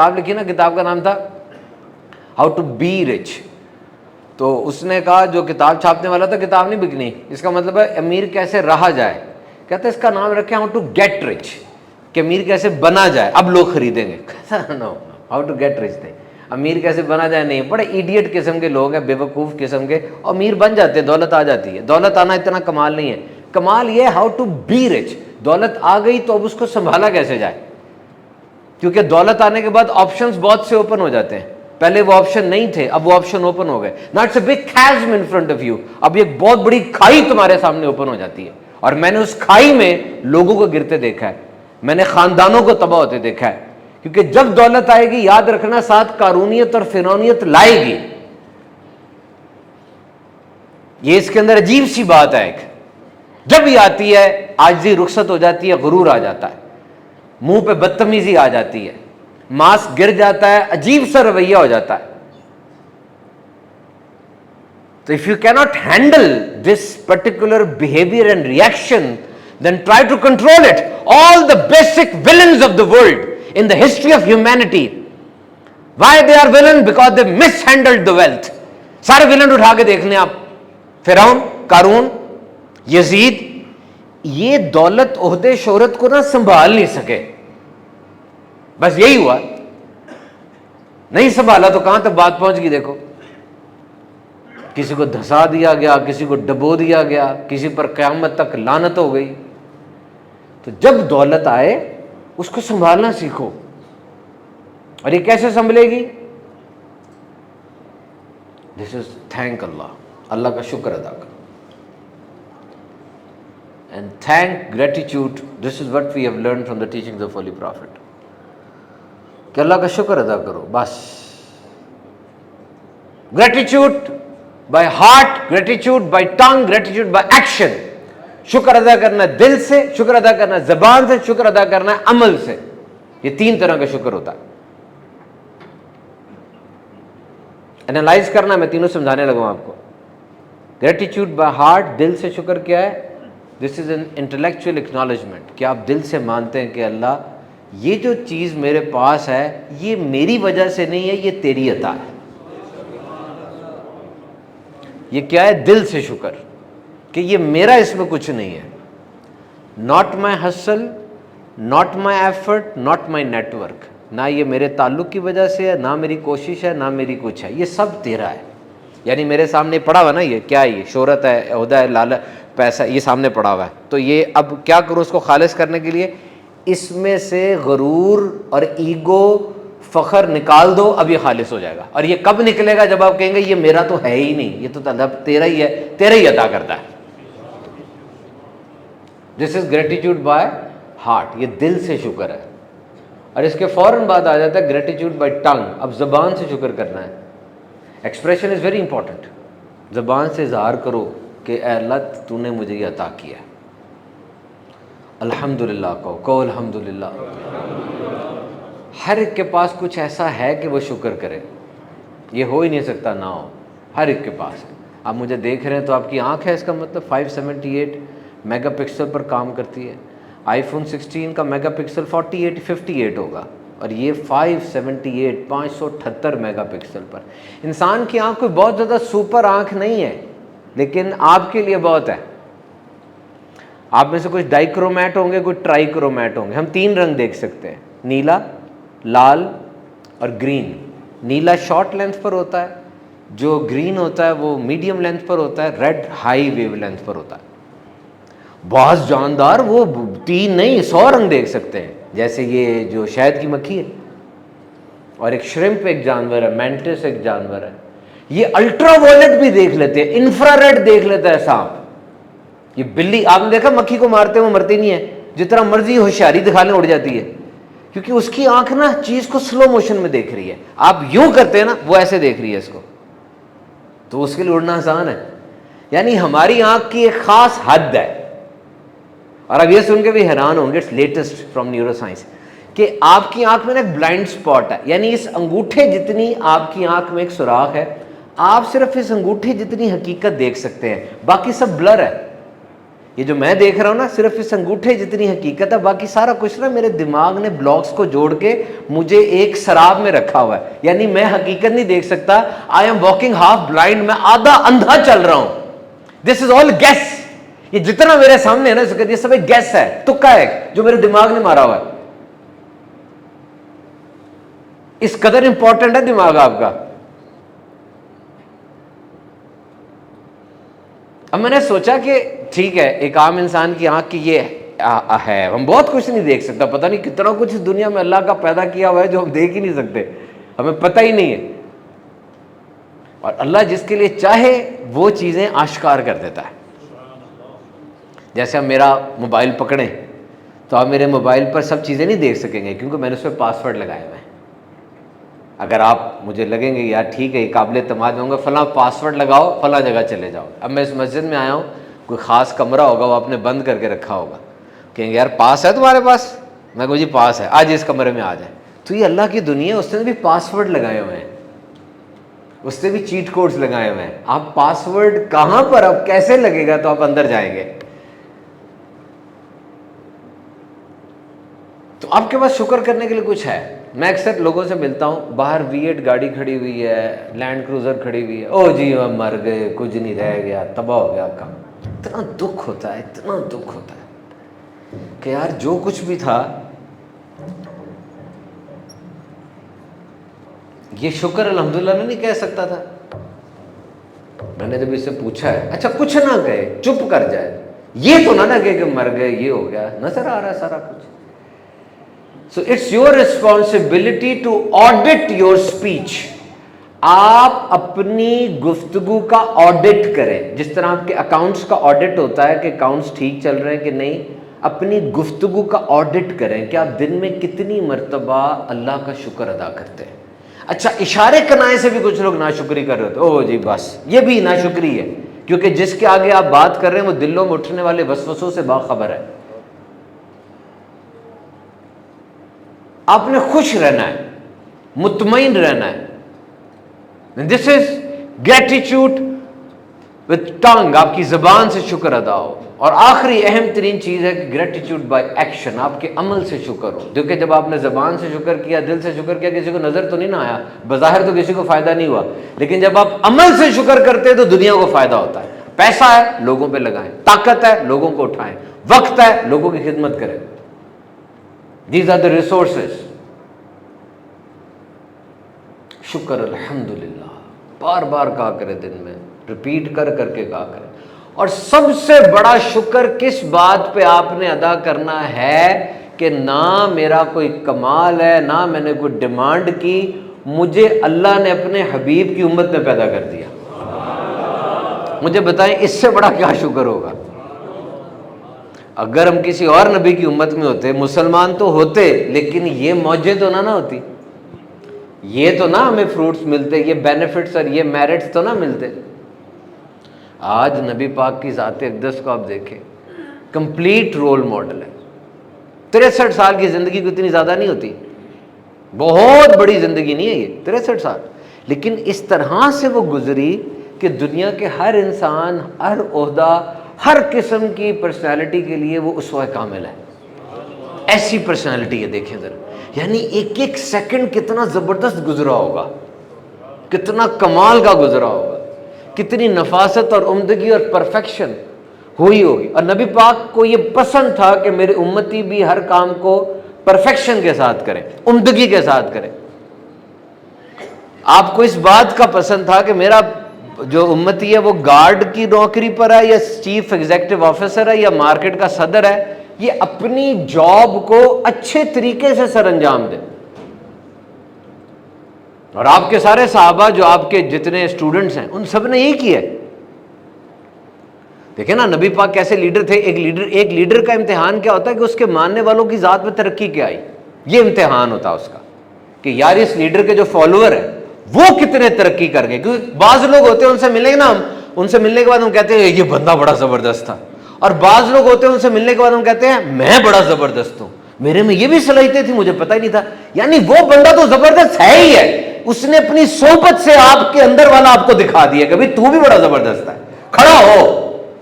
کتاب لکھی نا, کتاب کا نام تھا ہاؤ ٹو بی رچ. تو اس نے کہا جو کتاب چھاپنے والا تھا کتاب نہیں بکنی, اس کا مطلب ہے امیر کیسے رہا جائے. کہتے ہیں اس کا نام رکھے ہاؤ ٹو گیٹ رچ, کہ امیر کیسے بنا جائے, اب لوگ خریدیں گے. نو, ہاؤ ٹو گیٹ رچ تھے, امیر کیسے بنا جائے نہیں. بڑے ایڈیٹ قسم کے لوگ ہیں, بے وقوف قسم کے, امیر بن جاتے ہیں, دولت آ جاتی ہے. دولت آنا اتنا کمال نہیں ہے, کمال یہ ہاؤ ٹو بی رچ. دولت آ گئی تو اب اس کو سنبھالا کیسے جائے, کیونکہ دولت آنے کے بعد آپشنز بہت سے اوپن ہو جاتے ہیں. پہلے وہ آپشن نہیں تھے, اب وہ آپشن اوپن ہو گئے. Now it's a big chasm in front of you. اب ایک بہت بڑی کھائی تمہارے سامنے اوپن ہو جاتی ہے, اور میں نے اس کھائی میں لوگوں کو گرتے دیکھا ہے, میں نے خاندانوں کو تباہ ہوتے دیکھا ہے. کیونکہ جب دولت آئے گی یاد رکھنا ساتھ قارونیت اور فرعونیت لائے گی. یہ اس کے اندر عجیب سی بات ہے, ایک جب یہ آتی ہے عاجزی رخصت ہو جاتی ہے, غرور آ جاتا ہے, منہ پہ بدتمیزی آ جاتی ہے, ماسک گر جاتا ہے, عجیب سا رویہ ہو جاتا ہے. تو if you cannot handle this particular behavior and reaction, then try to control it. All the basic villains of the world in the history of humanity, why they are villain? Because they mishandled the wealth. سارے villain اٹھا کے دیکھ لیں آپ, فرعون, قارون, یزید, یہ دولت عہدے شہرت کو نہ سنبھال نہیں سکے. بس یہی ہوا, نہیں سنبھالا تو کہاں تک بات پہنچ گئی دیکھو. کسی کو دھسا دیا گیا, کسی کو ڈبو دیا گیا, کسی پر قیامت تک لعنت ہو گئی. تو جب دولت آئے اس کو سنبھالنا سیکھو. اور یہ کیسے سنبھلے گی؟ دس از تھینک اللہ, اللہ کا شکر ادا کرو. And thank gratitude, this is what we have learn from the teaching of holy prophet, کہ اللہ کا شکر ادا کرو بس. Gratitude by heart, gratitude by tongue, gratitude by action. شکر ادا کرنا ہے دل سے, شکر ادا کرنا ہے زبان سے, شکر ادا کرنا ہے عمل سے. یہ تین طرح کا شکر ہوتا ہے. انالائز کرنا, میں تینوں سمجھانے لگا ہوں آپ کو. گریٹیٹیوڈ بائی ہارٹ, دل سے شکر کیا ہے؟ دس از این انٹلیکچوئل ایکنالجمنٹ, کہ آپ دل سے مانتے ہیں کہ اللہ یہ جو چیز میرے پاس ہے یہ میری وجہ سے نہیں ہے, یہ تیری عطا ہے. یہ کیا ہے؟ دل سے شکر, کہ یہ میرا اس میں کچھ نہیں ہے. Not my hustle, not my effort, not my network. نہ یہ میرے تعلق کی وجہ سے ہے, نہ میری کوشش ہے, نہ میری کچھ ہے, یہ سب تیرا ہے. یعنی میرے سامنے پڑا ہوا نا, یہ کیا ہے؟ یہ شہرت ہے, عہدہ ہے, لالچ, پیسہ, یہ سامنے پڑا ہوا ہے. تو یہ اب کیا کروں اس کو خالص کرنے کے لیے؟ اس میں سے غرور اور ایگو, فخر نکال دو, اب یہ خالص ہو جائے گا. اور یہ کب نکلے گا؟ جب آپ کہیں گے یہ میرا تو ہے ہی نہیں, یہ تو طلب تیرا ہی ہے, تیرا ہی عطا کرتا ہے. دس از گریٹیٹیوڈ بائی ہارٹ, یہ دل سے شکر ہے. اور اس کے فوراً بعد آ جاتا ہے گریٹیٹیوڈ بائی ٹنگ, اب زبان سے شکر کرنا ہے. Expression is very important. زبان سے اظہار کرو کہ اے اللہ تو نے مجھے یہ عطا کیا ہے. الحمدللہ کہو الحمدللہ. ہر ایک کے پاس کچھ ایسا ہے کہ وہ شکر کرے, یہ ہو ہی نہیں سکتا نہ ہو, ہر ایک کے پاس ہے. آپ مجھے دیکھ رہے ہیں تو آپ کی آنکھ ہے, اس کا مطلب 578 میگا پکسل پر کام کرتی ہے. آئی فون 16 کا میگا پکسل 58 ہوگا, اور یہ 578 578 میگا پکسل پر. انسان کی آنکھ کوئی بہت زیادہ سپر آنکھ نہیں ہے, لیکن آپ کے لیے بہت ہے. آپ میں سے کچھ ڈائی کرومیٹ ہوں گے, کچھ ٹرائی کرومیٹ ہوں گے. ہم 3 رنگ دیکھ سکتے ہیں, نیلا, لال اور گرین. نیلا شارٹ لینتھ پر ہوتا ہے, جو گرین ہوتا ہے وہ میڈیم لینتھ پر ہوتا ہے, ریڈ ہائی ویو لینتھ پر ہوتا ہے. بہت جاندار, وہ 3 نہیں 100 رنگ دیکھ سکتے ہیں. جیسے یہ جو شہد کی مکھی ہے, اور ایک شرمپ ایک جانور ہے, مینٹس ایک جانور ہے. یہ الٹرا وائلٹ بھی دیکھ لیتے ہیں, انفرا ریڈ دیکھ لیتا ہے سانپ. یہ بلی, آپ نے دیکھا مکھی کو مارتے ہیں وہ مرتی نہیں ہے, جتنا مرضی ہوشیاری دکھا لیں اڑ جاتی ہے, کیونکہ اس کی آنکھ نا چیز کو سلو موشن میں دیکھ رہی ہے. آپ یوں کرتے ہیں نا, وہ ایسے دیکھ رہی ہے اس کو, تو اس کے لیے اڑنا آسان ہے. یعنی ہماری آنکھ کی ایک خاص حد ہے. اور اب یہ سن کے بھی حیران ہوں گے, it's latest from neuroscience, کہ آپ کی آنکھ میں نا ایک بلائنڈ اسپاٹ ہے. یعنی اس انگوٹھے جتنی آپ کی آنکھ میں ایک سوراخ ہے, آپ صرف اس انگوٹھے جتنی حقیقت دیکھ سکتے ہیں, باقی سب بلر ہے. یہ جو میں دیکھ رہا ہوں نا صرف اس انگوٹھے جتنی حقیقت ہے، باقی سارا کچھ نا میرے دماغ نے بلاکس کو جوڑ کے مجھے ایک سراب میں رکھا ہوا ہے، یعنی میں حقیقت نہیں دیکھ سکتا. I am walking half blind, میں آدھا اندھا چل رہا ہوں. دس از آل گیس. یہ جتنا میرے سامنے ہے نا یہ سب ایک گیس ہے، تکا ہے جو میرے دماغ نے مارا ہوا ہے. اس قدر امپورٹنٹ ہے دماغ آپ کا. اب میں نے سوچا کہ ٹھیک ہے، ایک عام انسان کی آنکھ کی یہ ہے، ہم بہت کچھ نہیں دیکھ سکتا، پتہ نہیں کتنا کچھ اس دنیا میں اللہ کا پیدا کیا ہوا ہے جو ہم دیکھ ہی نہیں سکتے، ہمیں پتہ ہی نہیں ہے. اور اللہ جس کے لیے چاہے وہ چیزیں آشکار کر دیتا ہے. جیسے ہم میرا موبائل پکڑیں تو آپ میرے موبائل پر سب چیزیں نہیں دیکھ سکیں گے کیونکہ میں نے اس پہ پاسورڈ لگائے ہوئے ہیں. اگر آپ مجھے لگیں گے یار ٹھیک ہے یہ قابل اعتماد ہوں گا، فلاں پاسورڈ لگاؤ فلاں جگہ چلے جاؤ. اب میں اس مسجد میں آیا ہوں، کوئی خاص کمرہ ہوگا وہ آپ نے بند کر کے رکھا ہوگا، کہیں گے یار پاس ہے تمہارے پاس؟ میں کہوں جی پاس ہے، آج اس کمرے میں آ جائیں. تو یہ اللہ کی دنیا، اس نے بھی پاسورڈ لگائے ہوئے ہیں، اس نے بھی چیٹ کوڈز لگائے ہوئے ہیں. آپ پاسورڈ کہاں پر اب کیسے لگے گا تو آپ اندر جائیں گے. تو آپ کے پاس شکر کرنے کے لیے کچھ ہے. میں اکثر لوگوں سے ملتا ہوں، باہر V8 گاڑی کھڑی ہوئی ہے، لینڈ کروزر کھڑی ہوئی ہے، او جی ہم مر گئے، کچھ نہیں رہ گیا، تباہ ہو گیا کام. اتنا دکھ ہوتا ہے، اتنا دکھ ہوتا ہے کہ یار جو کچھ بھی تھا یہ شکر الحمدللہ میں نہیں کہہ سکتا تھا. میں نے جب اس سے پوچھا ہے اچھا کچھ نہ کہے، چپ کر جائے، یہ تو نہ کہے کہ مر گئے یہ ہو گیا، نظر آ رہا ہے سارا کچھ. So it's your responsibility to audit your speech. آپ اپنی گفتگو کا آڈٹ کریں، جس طرح آپ کے اکاؤنٹس کا آڈٹ ہوتا ہے کہ اکاؤنٹس ٹھیک چل رہے ہیں کہ نہیں. اپنی گفتگو کا آڈٹ کریں کہ آپ دن میں کتنی مرتبہ اللہ کا شکر ادا کرتے ہیں. اچھا اشارے کنائے سے بھی کچھ لوگ ناشکری کر رہے ہوتے، او جی بس یہ بھی ناشکری ہے، کیونکہ جس کے آگے آپ بات کر رہے ہیں وہ دلوں میں اٹھنے والے وسوسوں سے باخبر ہے. آپ نے خوش رہنا ہے، مطمئن رہنا ہے. دس از گریٹیٹیوڈ وتھ ٹنگ، آپ کی زبان سے شکر ادا ہو. اور آخری اہم ترین چیز ہے کہ گریٹیٹیوڈ بائی ایکشن، آپ کے عمل سے شکر ہو. کیونکہ جب آپ نے زبان سے شکر کیا، دل سے شکر کیا، کسی کو نظر تو نہیں نہ آیا، بظاہر تو کسی کو فائدہ نہیں ہوا، لیکن جب آپ عمل سے شکر کرتے ہیں تو دنیا کو فائدہ ہوتا ہے. پیسہ ہے لوگوں پہ لگائیں، طاقت ہے لوگوں کو اٹھائیں، وقت ہے لوگوں کی خدمت کریں. These are the resources. شکر الحمدللہ بار بار کہا کرے، دن میں ریپیٹ کر کر کے کہا کرے. اور سب سے بڑا شکر کس بات پہ آپ نے ادا کرنا ہے کہ نہ میرا کوئی کمال ہے، نہ میں نے کوئی ڈیمانڈ کی، مجھے اللہ نے اپنے حبیب کی امت میں پیدا کر دیا. مجھے بتائیں اس سے بڑا کیا شکر ہوگا؟ اگر ہم کسی اور نبی کی امت میں ہوتے، مسلمان تو ہوتے، لیکن یہ موجیں تو نہ ہوتی، یہ تو نہ ہمیں فروٹس ملتے، یہ بینیفٹس اور یہ میرٹس تو نہ ملتے. آج نبی پاک کی ذات اقدس کو آپ دیکھیں، کمپلیٹ رول ماڈل ہے. 63 سال کی زندگی کو اتنی زیادہ نہیں ہوتی، بہت بڑی زندگی نہیں ہے یہ 63 سال، لیکن اس طرح سے وہ گزری کہ دنیا کے ہر انسان، ہر عہدہ، ہر قسم کی پرسنالٹی کے لیے وہ اسوہ کامل ہے. ایسی پرسنالٹی ہے، دیکھیں ذرا، یعنی ایک ایک سیکنڈ کتنا زبردست گزرا ہوگا، کتنا کمال کا گزرا ہوگا، کتنی نفاست اور عمدگی اور پرفیکشن ہوئی ہوگی. اور نبی پاک کو یہ پسند تھا کہ میرے امتی بھی ہر کام کو پرفیکشن کے ساتھ کریں، عمدگی کے ساتھ کریں. آپ کو اس بات کا پسند تھا کہ میرا جو امتی ہے وہ گارڈ کی نوکری پر ہے یا چیف ایگزیکٹو آفیسر ہے یا مارکیٹ کا صدر ہے، یہ اپنی جاب کو اچھے طریقے سے سر انجام دے. اور آپ کے سارے صحابہ جو آپ کے جتنے اسٹوڈنٹس ہیں ان سب نے یہی کیا. دیکھیں نا نبی پاک کیسے لیڈر تھے. ایک لیڈر کا امتحان کیا ہوتا ہے کہ اس کے ماننے والوں کی ذات میں ترقی کیا آئی، یہ امتحان ہوتا ہے اس کا کہ یار اس لیڈر کے جو فالوور ہیں وہ کتنے ترقی کر گئے. کیونکہ بعض لوگ ہوتے ہیں ان سے ملیں گے نا، ہم ان سے ملنے کے بعد ہم کہتے ہیں یہ بندہ بڑا زبردست تھا، اور بعض لوگ ہوتے ہیں ان سے ملنے کے بعد ہم کہتے ہیں میں بڑا زبردست ہوں، میرے میں یہ بھی صلاحیتیں تھیں مجھے پتہ ہی نہیں تھا. یعنی وہ بندہ تو زبردست ہے ہی ہے، اس نے اپنی صحبت سے آپ کے اندر والا آپ کو دکھا دیا کہ بھئی تو بھی بڑا زبردست ہے، کھڑا ہو.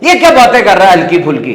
یہ کیا باتیں کر رہا ہے ہلکی پھلکی؟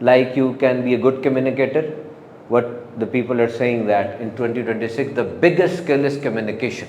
like you can be a good communicator. What the people are saying that in 2026 the biggest skill is communication,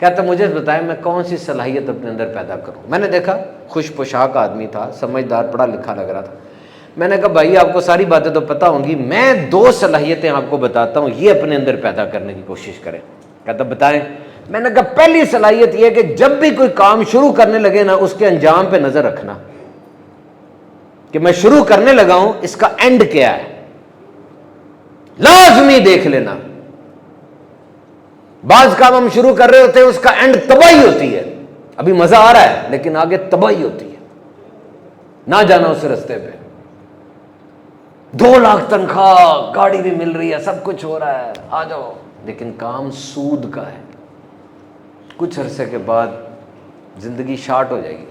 کہتا مجھے بتائیں میں کون سی صلاحیت اپنے اندر پیدا کروں. میں نے دیکھا خوش پوشاک آدمی تھا, سمجھدار, پڑھا لکھا لگ رہا تھا. میں نے کہا بھائی آپ کو ساری باتیں تو پتہ ہوں گی, میں 2 صلاحیتیں آپ کو بتاتا ہوں, یہ اپنے اندر پیدا کرنے کی کوشش کریں. کہتا بتائیں. میں نے کہا پہلی صلاحیت یہ کہ جب بھی کوئی کام شروع کرنے لگے نا اس کے انجام پہ نظر رکھنا, کہ میں شروع کرنے لگا ہوں اس کا اینڈ کیا ہے, لازمی دیکھ لینا. بعض کام ہم شروع کر رہے ہوتے ہیں اس کا اینڈ تباہی ہوتی ہے, ابھی مزہ آ رہا ہے لیکن آگے تباہی ہوتی ہے, نہ جانا اس رستے پہ. 2 لاکھ تنخواہ, گاڑی بھی مل رہی ہے, سب کچھ ہو رہا ہے, آ جاؤ, لیکن کام سود کا ہے. کچھ عرصے کے بعد زندگی شارٹ ہو جائے گی.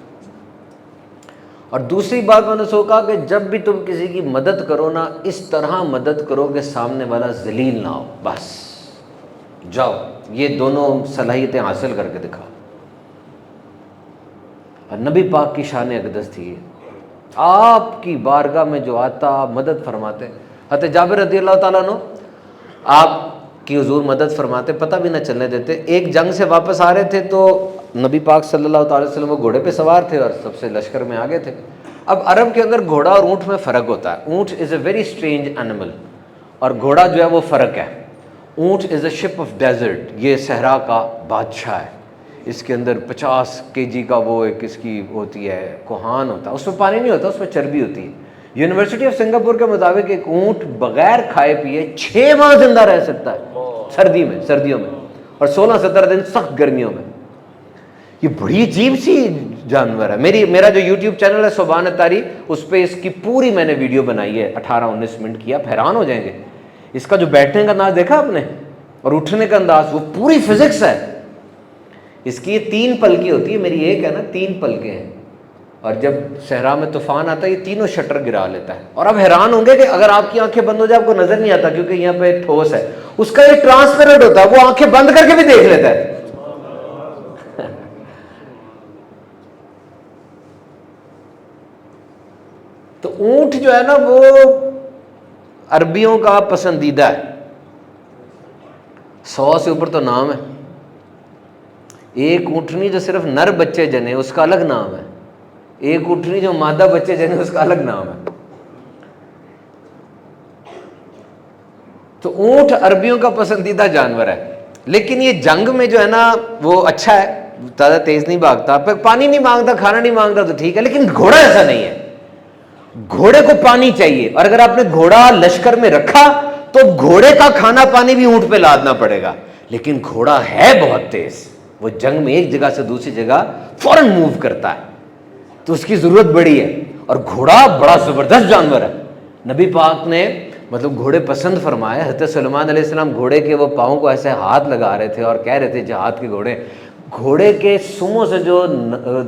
اور دوسری بات میں نے سوچا کہ جب بھی تم کسی کی مدد کرو نا, اس طرح مدد کرو کہ سامنے والا ذلیل نہ ہو. بس جاؤ, یہ دونوں صلاحیتیں حاصل کر کے دکھاؤ. اور نبی پاک کی شان اقدس تھی, آپ کی بارگاہ میں جو آتا آپ مدد فرماتے. حضرت جابر رضی اللہ تعالیٰ عنہ آپ کی حضور مدد فرماتے, پتہ بھی نہ چلنے دیتے. ایک جنگ سے واپس آ رہے تھے تو نبی پاک صلی اللہ تعالی وسلم وہ گھوڑے پہ سوار تھے اور سب سے لشکر میں آگے تھے. اب عرب کے اندر گھوڑا اور اونٹ میں فرق ہوتا ہے. اونٹ از اے ویری اسٹرینج اینیمل, اور گھوڑا جو ہے وہ فرق ہے. اونٹ از اے شپ آف ڈیزرٹ, یہ صحرا کا بادشاہ ہے. اس کے اندر 50 kg کا وہ ایک اس کی ہوتی ہے, کوہان ہوتا ہے, اس میں پانی نہیں ہوتا, اس میں چربی ہوتی ہے. یونیورسٹی آف سنگاپور کے مطابق ایک اونٹ بغیر کھائے پیے 6 ماہ زندہ رہ سکتا ہے سردیوں میں, اور 16-17 دن سخت گرمیوں میں. یہ بڑی عجیب سی جانور ہے. میرا جو یوٹیوب چینل ہے سبحان الطاری, اس پہ اس کی پوری میں نے ویڈیو بنائی ہے, 18-19 منٹ کی. آپ حیران ہو جائیں گے. اس کا جو بیٹھنے کا انداز دیکھا آپ نے, اور اٹھنے کا انداز, وہ پوری فزکس ہے. اس کی یہ 3 پلکی ہوتی ہے, میری ایک ہے نا, 3 پلکیں ہیں. اور جب صحرا میں طوفان آتا ہے یہ تینوں شٹر گرا لیتا ہے. اور آپ حیران ہوں گے کہ اگر آپ کی آنکھیں بند ہو جائے آپ کو نظر نہیں آتا, کیونکہ یہاں پہ ٹھوس ہے. اس کا یہ ٹرانسپیرنٹ ہوتا ہے, وہ آنکھیں بند کر کے بھی دیکھ لیتا ہے. تو اونٹ جو ہے نا وہ عربیوں کا پسندیدہ ہے. 100 سے اوپر تو نام ہے. ایک اونٹنی جو صرف نر بچے جنے اس کا الگ نام ہے, ایک اونٹنی جو مادہ بچے جنے اس کا الگ نام ہے. تو اونٹ عربیوں کا پسندیدہ جانور ہے. لیکن یہ جنگ میں جو ہے نا وہ اچھا ہے, زیادہ تیز نہیں بھاگتا, پانی نہیں مانگتا, کھانا نہیں مانگتا تو ٹھیک ہے. لیکن گھوڑا ایسا نہیں ہے. گھوڑے کو پانی چاہیے, اور اگر آپ نے گھوڑا لشکر میں رکھا تو گھوڑے کا کھانا پانی بھی اونٹ پہ لادنا پڑے گا. لیکن گھوڑا ہے بہت تیز, وہ جنگ میں ایک جگہ سے دوسری جگہ فوراً موو کرتا ہے, تو اس کی ضرورت بڑی ہے. اور گھوڑا بڑا زبردست جانور ہے. نبی پاک نے مطلب گھوڑے پسند فرمائے. حضرت سلیمان علیہ السلام گھوڑے کے وہ پاؤں کو ایسے ہاتھ لگا رہے تھے اور کہہ رہے تھے جہاد کے گھوڑے, گھوڑے کے سموں سے جو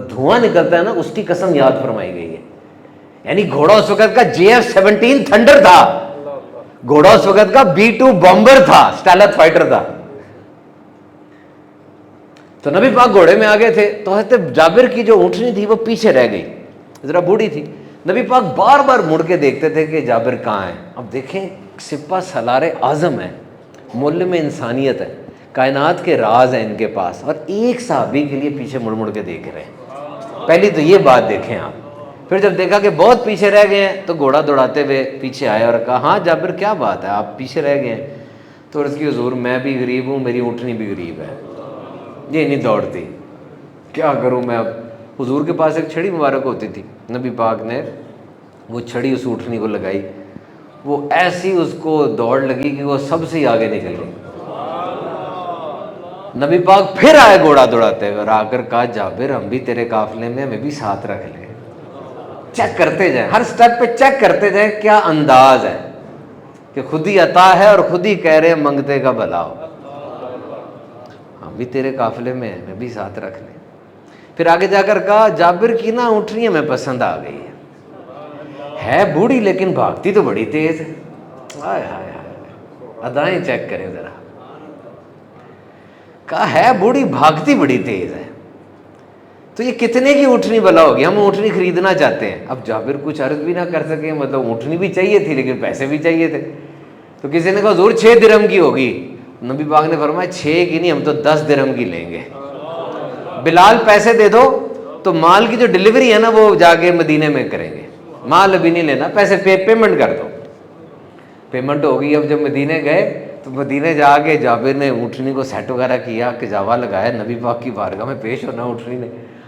دھواں نکلتا ہے نا اس کی قسم یاد فرمائی گئی ہے. یعنی گھوڑا اس وقت کا JF-17 تھنڈر تھا, گھوڑا اس وقت کا B-2 بامبر تھا, اسٹیلتھ فائٹر تھا. تو نبی پاک گھوڑے میں آگے تھے. تو حضرت جابر کی جو اونٹنی تھی وہ پیچھے رہ گئی, ذرا بوڑھی تھی. نبی پاک بار بار مڑ کے دیکھتے تھے کہ جابر کہاں ہے. اب دیکھیں سپہ سالار اعظم ہے, معلم انسانیت ہے, کائنات کے راز ہیں ان کے پاس, اور ایک صحابی کے لیے پیچھے مڑ مڑ کے دیکھ رہے ہیں. پہلی تو یہ بات دیکھیں آپ. پھر جب دیکھا کہ بہت پیچھے رہ گئے ہیں تو گھوڑا دوڑاتے ہوئے پیچھے آئے اور کہا ہاں جابر کیا بات ہے آپ پیچھے رہ گئے ہیں. تو عرض کی حضور میں بھی غریب ہوں, میری اونٹنی بھی غریب ہے, یہ نہیں دوڑتی, کیا کروں میں اب. حضور کے پاس ایک چھڑی مبارک ہوتی تھی, نبی پاک نے وہ چھڑی اس اونٹنی کو لگائی, وہ ایسی اس کو دوڑ لگی کہ وہ سب سے آگے نکل گئی. نبی پاک پھر آئے گھوڑا دوڑاتے ہوئے اور آ کر کہا جابر ہم بھی تیرے قافلے میں, ہمیں بھی ساتھ رکھ لیں. چیک کرتے جائیں, ہر سٹیپ پہ چیک کرتے جائیں کیا انداز ہے, کہ خود ہی عطا ہے اور خود ہی کہہ رہے ہیں منگتے کا بھلا ہو, ہم بھی تیرے قافلے میں ہیں, ہمیں بھی ساتھ رکھ لیں. پھر آگے جا کر کہا جابر کی نا اونٹنی ہمیں پسند آ گئی ہے بوڑھی لیکن بھاگتی تو بڑی تیز ہے. ہائے ہائے ہائے, ادائیں چیک کریں ذرا. کہا ہے بوڑھی بھاگتی بڑی تیز ہے, تو یہ کتنے کی اونٹنی بلا ہوگی, ہم اونٹنی خریدنا چاہتے ہیں. اب جابر کچھ عرض بھی نہ کر سکے, مطلب اونٹنی بھی چاہیے تھی لیکن پیسے بھی چاہیے تھے. تو کسی نے کہا حضور 6 درہم کی ہوگی. نبی پاک نے فرمایا 6 کی نہیں, ہم تو 10 درہم کی لیں گے. بلال پیسے دے دو تو مال کی جو ڈلیوری ہے نا وہ جا کے مدینے میں کریں گے, مال ابھی نہیں لینا, پیسے پیمنٹ کر دو. پیمنٹ ہو گئی. اب جب مدینے گئے تو مدینے جا کے جابر نے اونٹنی کو سیٹ وغیرہ کیا, کجاوا لگایا, نبی پاک کی بارگاہ میں پیش ہونا اونٹنی نے.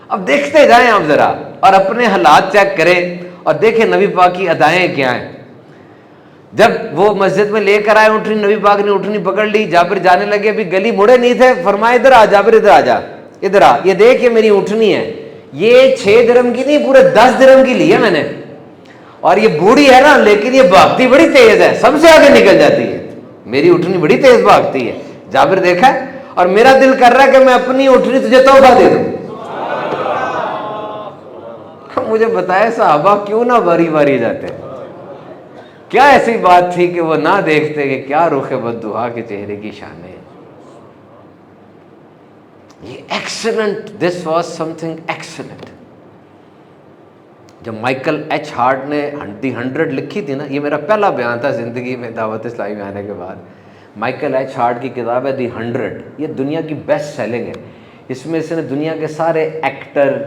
اب دیکھتے جائیں آپ ذرا اور اپنے حالات چیک کریں اور دیکھیں نبی پاک کی ادائیں کیا ہیں. جب وہ مسجد میں لے کر آئے اونٹنی, نبی پاک نے اونٹنی پکڑ لی, جابر جانے لگے, ابھی گلی مڑے نہیں تھے, فرمایا ادھر آ جابر, ادھر آ جا, ادھر آ, یہ دیکھ یہ میری اونٹنی ہے, یہ 6 درہم کی نہیں پورے 10 درہم کی لی ہے میں نے, اور یہ بوڑھی ہے نا لیکن یہ بھاگتی بڑی تیز ہے, سب سے آگے نکل جاتی ہے, میری اونٹنی بڑی تیز بھاگتی ہے. جابر دیکھا اور میرا دل کر رہا ہے کہ میں اپنی اونٹنی تجھے تحفہ دے دوں. مجھے بتائے صحابہ کیوں نہ باری باری جاتے, کیا ایسی بات تھی کہ وہ نہ دیکھتے کہ کیا رخ بددعا کے چہرے کی شان ہے. یہ excellent, this was some thing excellent. جب مائیکل ایچ ہارٹ نے دی 100 لکھی تھی نا, یہ میرا پہلا بیان تھا زندگی میں دعوت اسلامی میں آنے کے بعد. مائیکل ایچ ہارٹ کی کتاب ہے دی 100, یہ دنیا کی بیسٹ سیلنگ ہے. اس میں اس نے دنیا کے سارے ایکٹر,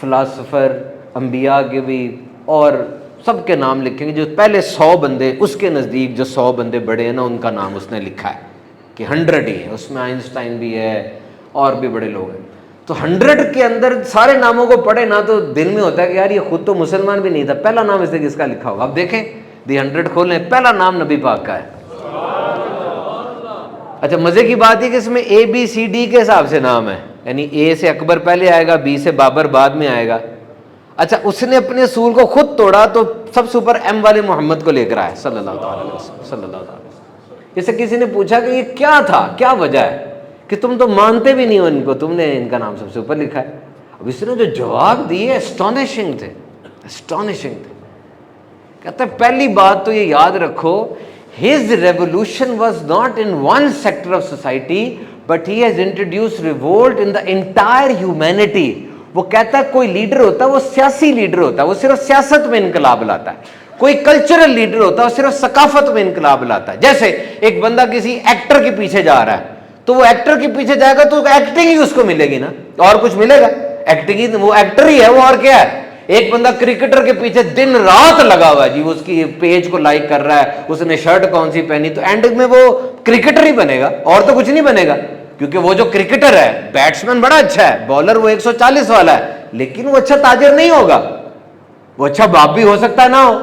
فلاسفر, انبیاء کے بھی اور سب کے نام لکھیں گے. جو پہلے 100 بندے اس کے نزدیک جو 100 بندے بڑے ہیں نا, ان کا نام اس نے لکھا ہے کہ 100 ہی ہے. اس میں آئنسٹائن بھی ہے اور بھی بڑے لوگ ہیں. تو 100 کے اندر سارے ناموں کو پڑھے نا تو دل میں ہوتا ہے کہ یار یہ خود تو مسلمان بھی نہیں تھا, پہلا نام اس نے کس کا لکھا ہوگا. اب دیکھیں دی 100 کھولیں, پہلا نام نبی پاک کا ہے. اچھا مزے کی بات ہے کہ اس میں ABCD کے حساب سے نام ہے, یعنی A سے اکبر پہلے آئے گا, B سے بابر بعد میں آئے گا. اچھا اس نے اپنے اصول کو خود توڑا تو سب سے اوپر M والے محمد کو لے کر آیا صلی اللہ علیہ وسلم, صلی اللہ علیہ وسلم. اسے کسی نے پوچھا کہ یہ کیا تھا, کیا وجہ ہے کہ تم تو مانتے بھی نہیں ہو ان کو, تم نے ان کا نام سب سے اوپر لکھا ہے. اب اس نے جو جواب دیے اسٹانشنگ تھے, اسٹانشنگ تھے. کہتا ہے پہلی بات تو یہ یاد رکھو, his revolution was not in one sector of society but he has introduced revolt in the entire humanity. وہ کہتا ہے کوئی لیڈر ہوتا ہے وہ سیاسی لیڈر ہوتا ہے, وہ صرف سیاست میں انقلاب لاتا ہے. کوئی کلچرل لیڈر ہوتا ہے وہ صرف ثقافت میں انقلاب لاتا ہے. جیسے ایک بندہ کسی ایکٹر کے پیچھے جا رہا ہے تو وہ ایکٹر کے پیچھے جائے گا تو ایکٹنگ ہی اس کو ملے گی نا, اور کچھ ملے گا؟ ایکٹنگ ہی, وہ ایکٹر ہی ہے وہ, اور کیا ہے. ایک بندہ کرکٹر کے پیچھے دن رات لگا ہوا ہے جی, وہ اس کی پیج کو لائک کر رہا ہے, اس نے شرٹ کون سی پہنی, تو اینڈ میں وہ کرکٹر ہی بنے گا اور تو کچھ نہیں بنے گا. کیونکہ وہ جو کرکٹر ہے, بیٹسمین بڑا اچھا ہے, بالر وہ 140 والا ہے, لیکن وہ اچھا تاجر نہیں ہوگا, وہ اچھا باپ بھی ہو سکتا ہے نہ ہو.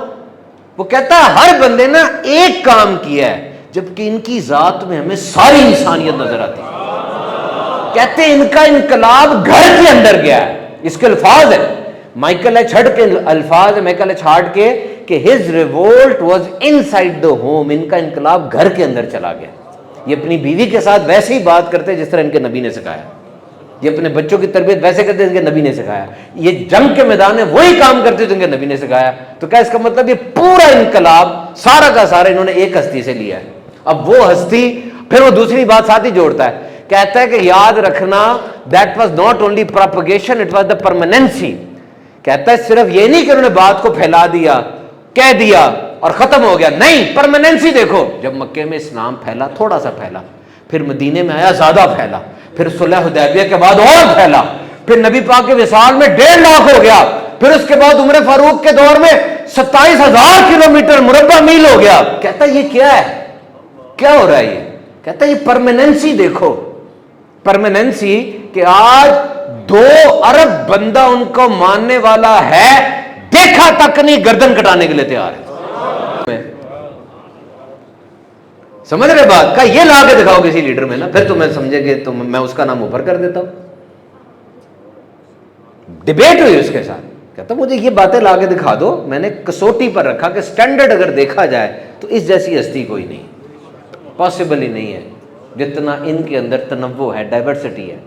وہ کہتا ہے ہر بندے نے ایک کام کیا ہے جبکہ ان کی ذات میں ہمیں ساری انسانیت نظر آتی ہے. کہتے ہیں ان کا انقلاب گھر کے اندر گیا ہے. اس کے الفاظ ہے مائیکل ایچ ہارٹ کے الفاظ ہے, مائیکل ایچ ہارٹ کے, کہ his revolt was inside the home. ان کا انقلاب گھر کے اندر چلا گیا. یہ اپنی بیوی کے ساتھ ویسے ہی بات کرتے جس طرح ان کے نبی نے سکھایا, یہ اپنے بچوں کی تربیت ویسے کرتے جن کے نبی نے سکھایا, یہ جنگ کے میدان میں وہی کام کرتے جن کے نبی نے سکھایا. تو کیا اس کا مطلب یہ پورا انقلاب سارا کا سارا انہوں نے ایک ہستی سے لیا ہے. اب وہ ہستی, پھر وہ دوسری بات ساتھ ہی جوڑتا ہے, کہتا ہے کہ یاد رکھنا that was not only propagation, it was the permanency. کہتا ہے صرف یہ نہیں کہ انہوں نے بات کو پھیلا دیا, کہہ دیا اور ختم ہو گیا, نہیں, پرماننسی دیکھو. جب مکے میں اسلام پھیلا تھوڑا سا پھیلا, پھر مدینے میں آیا زیادہ پھیلا, پھر صلح حدیبیہ کے بعد اور پھیلا, پھر نبی پاک کے وصال میں 1.5 لاکھ ہو گیا, پھر اس کے بعد عمر فاروق کے دور میں 27,000 کلومیٹر مربع میل ہو گیا. کہتا ہے یہ کیا ہے, کیا ہو رہا ہے یہ؟ کہتا ہے یہ پرماننسی دیکھو, پرماننسی کہ آج 2 ارب بندہ ان کو ماننے والا ہے, دیکھا تک نہیں گردن کٹانے کے لیے تیار ہے. سمجھ رہے بات کا, یہ لا کے دکھاؤ کسی لیڈر میں نا, پھر تمہیں سمجھے گے تو میں اس کا نام اوپر کر دیتا ہوں. ڈیبیٹ ہوئی اس کے ساتھ, کہتا مجھے یہ باتیں لا کے دکھا دو. میں نے کسوٹی پر رکھا کہ سٹینڈرڈ اگر دیکھا جائے تو اس جیسی ہستی کوئی نہیں, پاسبل ہی نہیں ہے جتنا ان کے اندر تنوع ہے, ڈائیورسٹی ہے.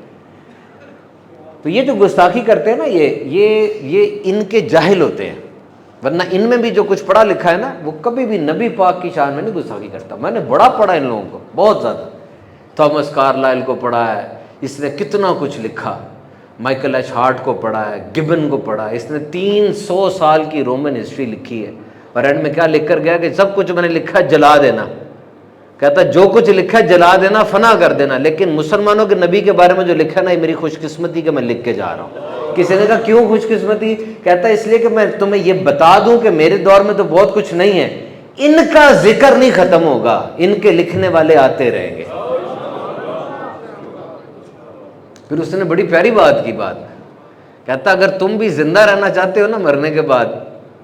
تو یہ جو گستاخی کرتے ہیں نا, یہ ان کے جاہل ہوتے ہیں, ورنہ ان میں بھی جو کچھ پڑھا لکھا ہے نا وہ کبھی بھی نبی پاک کی شان میں نہیں گستاخی کرتا. میں نے بڑا پڑھا ان لوگوں کو, بہت زیادہ. تھامس کارلائل کو پڑھا ہے, اس نے کتنا کچھ لکھا. مائیکل ایچ ہارٹ کو پڑھا ہے, گبن کو پڑھا ہے, اس نے 300 سال کی رومن ہسٹری لکھی ہے. اور اینڈ میں کیا لکھ کر گیا کہ سب کچھ میں نے لکھا جلا دینا, کہتا جو کچھ لکھا ہے جلا دینا، فنا کر دینا، لیکن مسلمانوں کے نبی کے بارے میں جو لکھا ہے نا، یہ میری خوش قسمتی کہ میں لکھ کے جا رہا ہوں۔ کسی نے کہا کیوں خوش قسمتی؟ کہتا اس لیے کہ میں تمہیں یہ بتا دوں کہ میرے دور میں تو بہت کچھ نہیں ہے، ان کا ذکر نہیں ختم ہوگا، ان کے لکھنے والے آتے رہیں گے۔ پھر اس نے بڑی پیاری بات کی بات، کہتا اگر تم بھی زندہ رہنا چاہتے ہو نا مرنے کے بعد،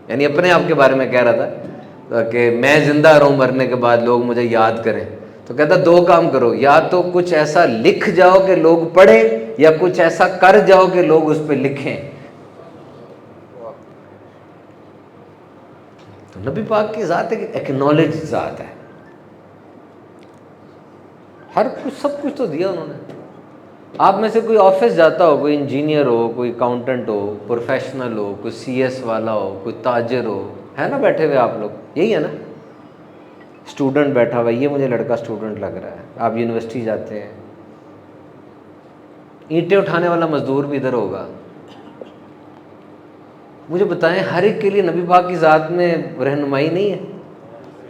یعنی اپنے آپ کے بارے میں کہہ رہا تھا کہ میں زندہ رہوں مرنے کے بعد لوگ مجھے یاد کریں، تو کہتا دو کام کرو، یا تو کچھ ایسا لکھ جاؤ کہ لوگ پڑھیں، یا کچھ ایسا کر جاؤ کہ لوگ اس پہ لکھیں۔ تو نبی پاک کی ذات ایک ایکنالج ذات ہے، ہر کچھ سب کچھ تو دیا انہوں نے۔ آپ میں سے کوئی آفس جاتا ہو، کوئی انجینئر ہو، کوئی اکاؤنٹنٹ ہو، پروفیشنل ہو، کوئی سی ایس والا ہو، کوئی تاجر ہو، ہے نا بیٹھے ہوئے آپ لوگ، یہی ہے نا؟ اسٹوڈنٹ بیٹھا ہوا، یہ مجھے لڑکا اسٹوڈنٹ لگ رہا ہے، آپ یونیورسٹی جاتے ہیں، اینٹیں اٹھانے والا مزدور بھی ادھر ہوگا۔ مجھے بتائیں ہر ایک کے لیے نبی پاک کی ذات میں رہنمائی نہیں ہے؟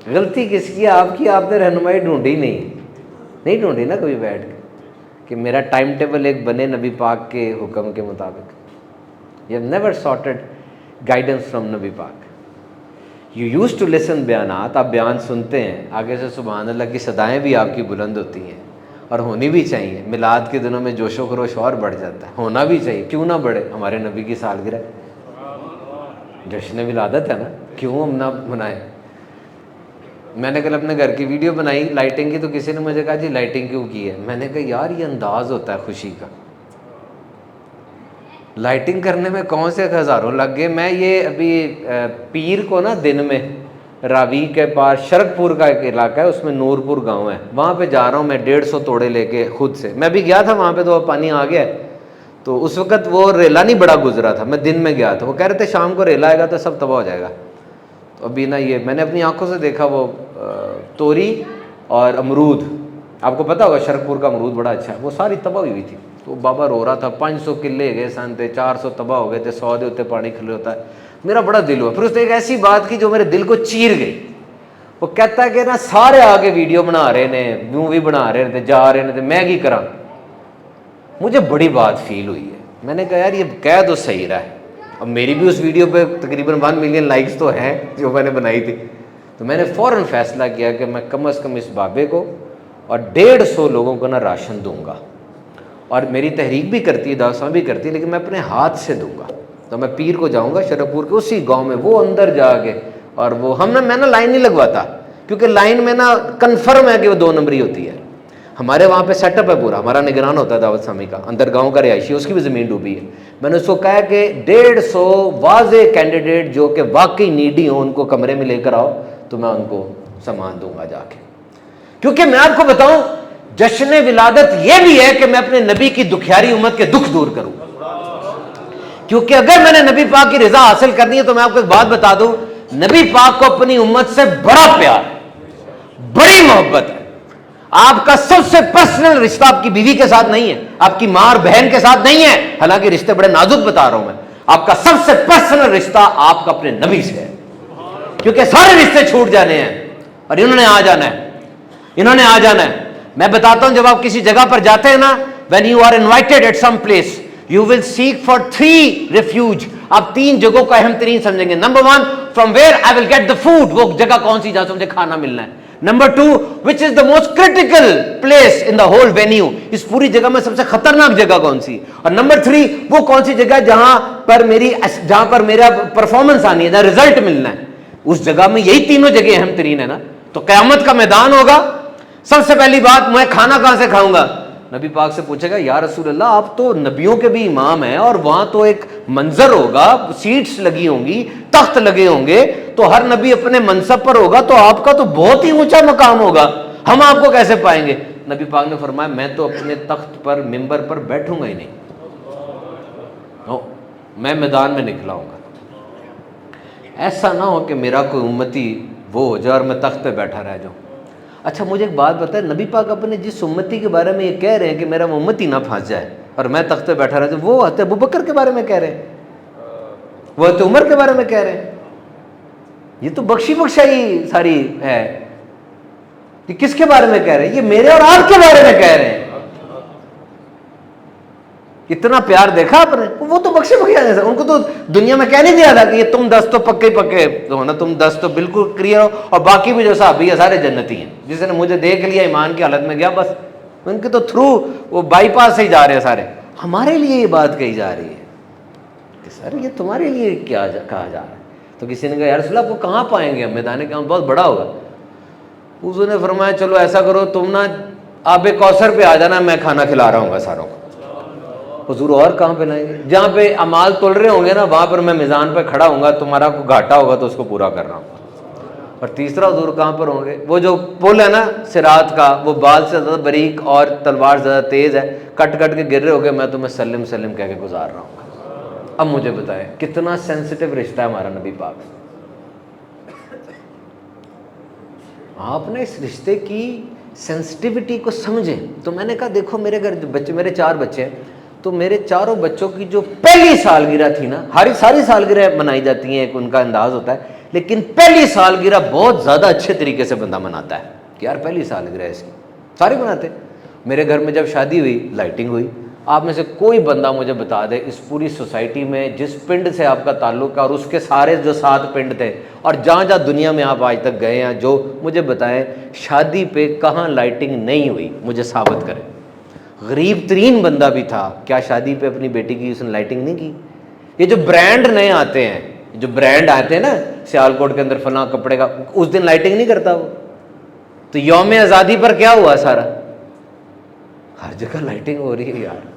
غلطی کس کی ہے؟ آپ کی، آپ نے رہنمائی ڈھونڈی نہیں ڈھونڈی نا کبھی بیٹھ کے کہ میرا ٹائم ٹیبل ایک بنے نبی پاک کے حکم کے مطابق۔ You have never sorted guidance from نبی پاک۔ یو یوز ٹو لسن بیانات، آپ بیان سنتے ہیں، آگے سے سبحان اللہ کی صدائیں بھی آپ کی بلند ہوتی ہیں، اور ہونی بھی چاہیے۔ میلاد کے دنوں میں جوش و خروش اور بڑھ جاتا ہے، ہونا بھی چاہیے، کیوں نہ بڑھے؟ ہمارے نبی کی سالگرہ، جشن ولادت ہے نا، کیوں ہم نہ منائیں؟ میں نے کل اپنے گھر کی ویڈیو بنائی لائٹنگ کی، تو کسی نے مجھے کہا جی لائٹنگ کیوں کی ہے؟ میں نے کہا یار یہ انداز ہوتا ہے خوشی کا، لائٹنگ کرنے میں کون سے ہزاروں لگ گئے۔ میں یہ ابھی پیر کو نا دن میں راوی کے پاس شرک پور کا ایک علاقہ ہے، اس میں نور پور گاؤں ہے، وہاں پہ جا رہا ہوں میں 150 توڑے لے کے خود سے۔ میں بھی گیا تھا وہاں پہ تو پانی آ گیا، تو اس وقت وہ ریلا نہیں بڑا گزرا تھا، میں دن میں گیا تھا، وہ کہہ رہے تھے شام کو ریلا آئے گا تو سب تباہ ہو جائے گا۔ تو ابھی نا یہ میں نے اپنی آنکھوں سے دیکھا، وہ توری اور امرود، آپ کو پتا ہوگا شرک پور کا امرود بڑا اچھا ہے، وہ ساری تباہ ہوئی تھی۔ تو بابا رو رہا تھا، 500 کلے گئے سن تھے، 400 تباہ ہو گئے تھے، 100 دے اتنے پانی کھلے ہوتا ہے۔ میرا بڑا دل ہوا، پھر اس نے ایک ایسی بات کی جو میرے دل کو چیر گئی۔ وہ کہتا ہے کہ نا سارے آگے ویڈیو بنا رہے نے، مووی بنا رہے تھے، جا رہے تھے، میں کی کراں؟ مجھے بڑی بات فیل ہوئی ہے، میں نے کہا یار یہ کہہ تو صحیح رہا ہے، اب میری بھی اس ویڈیو پہ تقریباً 1 ملین لائکس تو ہیں جو میں نے بنائی تھی۔ تو میں نے فوراً فیصلہ کیا کہ میں کم از کم اس بابے کو اور 150 لوگوں کو نا راشن دوں گا، اور میری تحریک بھی کرتی ہے، دعوت بھی کرتی ہے، لیکن میں اپنے ہاتھ سے دوں گا۔ تو میں پیر کو جاؤں گا شرک پور کے اسی گاؤں میں، وہ اندر جا کے، اور وہ میں نا لائن نہیں لگواتا، کیونکہ لائن میں نا کنفرم ہے کہ وہ 2 نمبری ہوتی ہے۔ ہمارے وہاں پہ سیٹ اپ ہے پورا، ہمارا نگران ہوتا ہے دعوت اسلامی کا، اندر گاؤں کا رہائشی، اس کی بھی زمین ڈوبی ہے۔ میں نے اس کو کہا کہ 150 واضح کینڈیڈیٹ جو کہ واقعی نیڈی ہوں ان کو کمرے میں لے کر آؤ، تو میں ان کو سامان دوں گا جا کے۔ کیونکہ میں آپ کو بتاؤں جشن ولادت یہ بھی ہے کہ میں اپنے نبی کی دکھیاری امت کے دکھ دور کروں، کیونکہ اگر میں نے نبی پاک کی رضا حاصل کرنی ہے تو میں آپ کو ایک بات بتا دوں، نبی پاک کو اپنی امت سے بڑا پیار ہے، بڑی محبت ہے۔ آپ کا سب سے پرسنل رشتہ آپ کی بیوی کے ساتھ نہیں ہے، آپ کی ماں اور بہن کے ساتھ نہیں ہے، حالانکہ رشتے بڑے نازک بتا رہا ہوں میں، آپ کا سب سے پرسنل رشتہ آپ کا اپنے نبی سے ہے، کیونکہ سارے رشتے چھوٹ جانے ہیں اور انہوں نے آ جانا ہے، انہوں نے آ جانا ہے۔ میں بتاتا ہوں جب آپ کسی جگہ پر جاتے ہیں نا، when you are invited at some place you will seek for 3 refuge، آپ 3 جگہوں کو اہم ترین سمجھیں گے۔ Number 1 from where I will get the food، وہ جگہ کون سی جہاں سے مجھے کھانا ملنا ہے۔ Number 2 which is the most critical place in the whole venue، اس پوری جگہ میں سب سے خطرناک جگہ کون سی۔ اور نمبر 3 وہ کون سی جگہ جہاں پر میرا پرفارمنس آنی ہے، جہاں رزلٹ ملنا ہے، اس جگہ میں یہی تینوں جگہ اہم ترین ہے نا۔ تو قیامت کا میدان ہوگا، سب سے پہلی بات میں کھانا کہاں سے کھاؤں گا؟ نبی پاک سے پوچھے گا یا رسول اللہ آپ تو نبیوں کے بھی امام ہیں، اور وہاں تو ایک منظر ہوگا، سیٹس لگی ہوں گی، تخت لگے ہوں گے، تو ہر نبی اپنے منصب پر ہوگا، تو آپ کا تو بہت ہی اونچا مقام ہوگا، ہم آپ کو کیسے پائیں گے؟ نبی پاک نے فرمایا میں تو اپنے تخت پر ممبر پر بیٹھوں گا ہی نہیں، میں میدان میں نکلا ہوں گا۔ ایسا نہ ہو کہ میرا کوئی امتی وہ ہو جائے اور میں تخت پہ بیٹھا رہ جاؤں۔ اچھا مجھے ایک بات بتائے، نبی پاک اپنے جس امتی کے بارے میں یہ کہہ رہے ہیں کہ میرا امتی نہ پھنس جائے اور میں تخت پہ بیٹھا رہ جاؤں، وہ حضرت ابوبکر کے بارے میں کہہ رہے ہیں، وہ حضرت عمر کے بارے میں کہہ رہے ہیں، یہ تو بخشی بخشائی ساری ہے۔ یہ کس کے بارے میں کہہ رہے ہیں؟ یہ میرے اور آپ کے بارے میں کہہ رہے ہیں. اتنا پیار دیکھا آپ نے. وہ تو بخشے بخشے جیسا, ان کو تو دنیا میں کہہ نہیں دیا تھا کہ یہ تم 10 تو پکے پکے ہو نا, تم 10 تو بالکل کلیئر ہو, اور باقی بھی جو صحابی ہے سارے جنتی ہیں. جس نے مجھے دیکھ لیا ایمان کی حالت میں گیا, بس ان کے تو تھرو وہ بائی پاس سے ہی جا رہے ہیں سارے. ہمارے لیے یہ بات کہی جا رہی ہے کہ سر یہ تمہارے لیے کیا کہا جا رہا ہے. تو کسی نے کہا یا رسول اللہ آپ کو کہاں پائیں گے, ہم میدان قیامت بہت بڑا ہوگا. حضور نے فرمایا چلو ایسا کرو, تم نا آب کوثر پہ آ جانا, میں کھانا کھلا رہا ہوں گا ساروں کو. حضور اور کہاں پہ لائیں گے؟ جہاں پہ اعمال تول رہے ہوں گے نا, وہاں پر میں میزان پہ کھڑا ہوں گا, تمہارا کوئی گھاٹا ہوگا تو اس کو پورا کر رہا ہوں. اور تیسرا حضور کہاں پر ہوں گے؟ وہ جو پل ہے نا صراط کا, وہ بال سے زیادہ باریک اور تلوار زیادہ تیز ہے, کٹ کٹ کے گر رہے ہو گے, میں تمہیں سلم سلم کہہ کے گزار رہا ہوں. اب مجھے بتائیں کتنا سینسٹیو رشتہ ہے ہمارا نبی پاک سے. آپ نے اس رشتے کی سینسٹیوٹی کو سمجھیں. تو میں نے کہا دیکھو میرے گھر بچے, میرے 4 بچے ہیں, تو میرے چاروں بچوں کی جو پہلی سالگرہ تھی نا, ساری سالگرہ منائی جاتی ہیں, ایک ان کا انداز ہوتا ہے, لیکن پہلی سالگرہ بہت زیادہ اچھے طریقے سے بندہ مناتا ہے کہ یار پہلی سالگرہ اس کی, سارے مناتے. میرے گھر میں جب شادی ہوئی, لائٹنگ ہوئی. آپ میں سے کوئی بندہ مجھے بتا دے اس پوری سوسائٹی میں جس پنڈ سے آپ کا تعلق ہے اور اس کے سارے جو 7 پنڈ تھے اور جہاں جہاں دنیا میں آپ آج تک گئے ہیں, جو مجھے بتائیں شادی پہ کہاں لائٹنگ نہیں ہوئی, مجھے ثابت کریں. غریب ترین بندہ بھی تھا, کیا شادی پہ اپنی بیٹی کی اس نے لائٹنگ نہیں کی؟ یہ جو برانڈ نئے آتے ہیں, جو برانڈ آتے ہیں نا سیالکوٹ کے اندر فلاں کپڑے کا, اس دن لائٹنگ نہیں کرتا وہ. تو یوم آزادی پر کیا ہوا سارا؟ ہر جگہ لائٹنگ ہو رہی ہے یار.